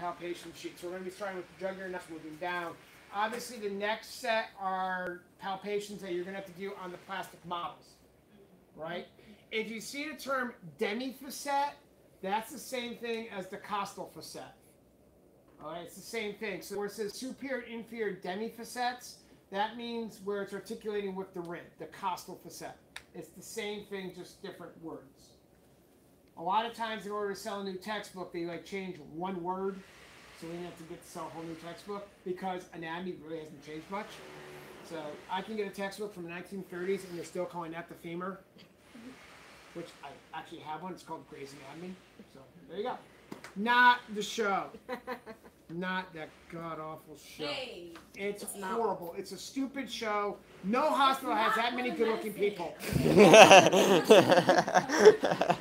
palpation sheet. So we're going to be starting with the jugular nuts, moving down. Obviously, the next set are palpations that you're going to have to do on the plastic models, right? If you see the term demifacet, that's the same thing as the costal facet. All right, it's the same thing. So where it says superior and inferior demifacets, that means where it's articulating with the rib, the costal facet. It's the same thing, just different words. A lot of times in order to sell a new textbook, they like change one word. So we have to get to sell a whole new textbook because anatomy really hasn't changed much. So I can get a textbook from the 1930s and they're still calling that the femur, which I actually have one. It's called Gray's Anatomy. So there you go. Not the show. Not that god-awful show. Hey, it's horrible. It's a stupid show. No hospital has that many good-looking people.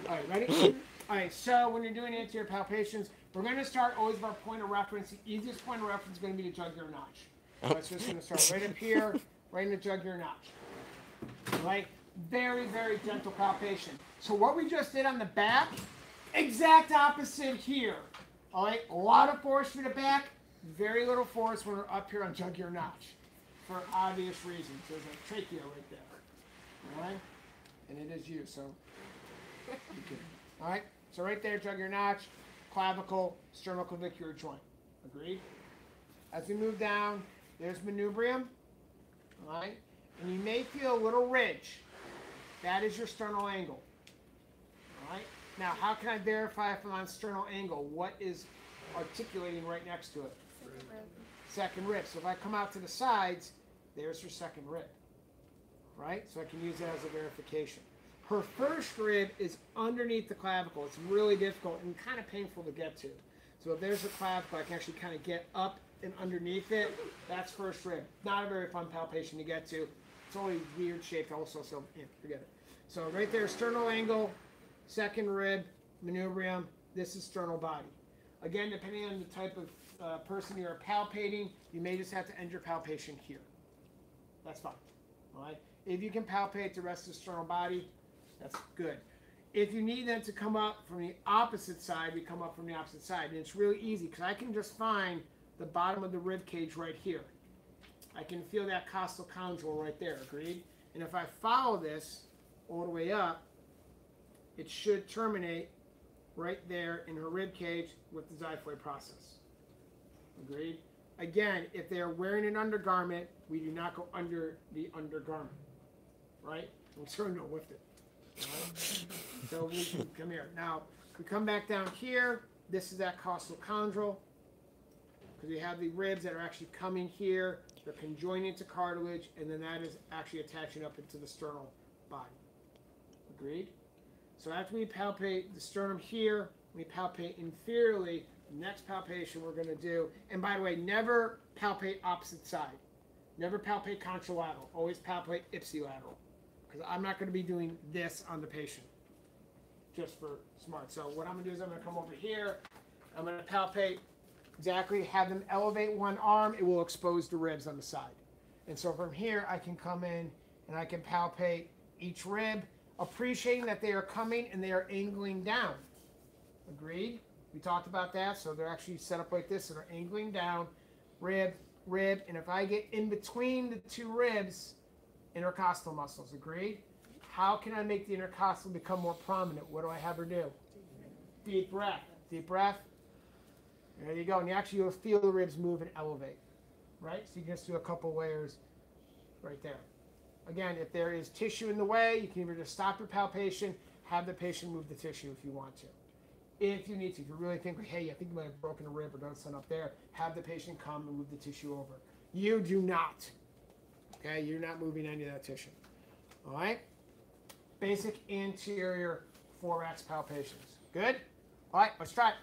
All right, ready? All right, so when you're doing anterior palpations, we're going to start always with our point of reference. The easiest point of reference is going to be the jugular notch. So it's just going to start right up here, right in the jugular notch. All right? Very, very gentle palpation. So what we just did on the back, exact opposite here. All right? A lot of force for the back, very little force when we're up here on jugular notch for obvious reasons. There's a trachea right there. All right? And it is you, so you can. All right? So right there, jugular notch, clavicle, sternoclavicular joint. Agreed? As we move down, there's manubrium. All right? And you may feel a little ridge. That is your sternal angle. All right? Now, how can I verify if I'm on sternal angle? What is articulating right next to it? Second rib. Second rib. So if I come out to the sides, there's your second rib. Right? So I can use that as a verification. Her first rib is underneath the clavicle. It's really difficult and kind of painful to get to. So if there's a clavicle, I can actually kind of get up and underneath it. That's first rib. Not a very fun palpation to get to. It's only weird shaped also, so yeah, forget it. So right there, sternal angle, second rib, manubrium. This is sternal body. Again, depending on the type of person you're palpating, you may just have to end your palpation here. That's fine. All right. If you can palpate the rest of the sternal body, that's good. If you need them to come up from the opposite side, we come up from the opposite side. And it's really easy because I can just find the bottom of the rib cage right here. I can feel that costal condyle right there, agreed? And if I follow this all the way up, it should terminate right there in her rib cage with the xiphoid process. Agreed? Again, if they are wearing an undergarment, we do not go under the undergarment. Right? I'm sure no lift it. Right? So we can come here. Now, we come back down here. This is that costal condyle. Because we have the ribs that are actually coming here. They're conjoining to cartilage. And then that is actually attaching up into the sternal body. Agreed? So after we palpate the sternum here, we palpate inferiorly. The next palpation we're going to do, and by the way, never palpate opposite side. Never palpate contralateral. Always palpate ipsilateral. Because I'm not going to be doing this on the patient. Just for smart. So what I'm going to do is I'm going to come over here. I'm going to palpate exactly, have them elevate one arm. It will expose the ribs on the side. And so from here, I can come in and I can palpate each rib, appreciating that they are coming and they are angling down. Agreed? We talked about that. So they're actually set up like this and they're angling down, rib, rib. And if I get in between the two ribs, intercostal muscles, agreed? How can I make the intercostal become more prominent? What do I have her do? Deep breath. Deep breath. There you go. And you'll feel the ribs move and elevate. Right? So you can just do a couple layers right there. Again, if there is tissue in the way, you can either just stop your palpation, have the patient move the tissue if you want to. If you need to. If you really think, hey, I think you might have broken a rib or done something up there, have the patient come and move the tissue over. You do not. Okay, you're not moving any of that tissue. All right? Basic anterior thorax palpations. Good? All right, let's try it.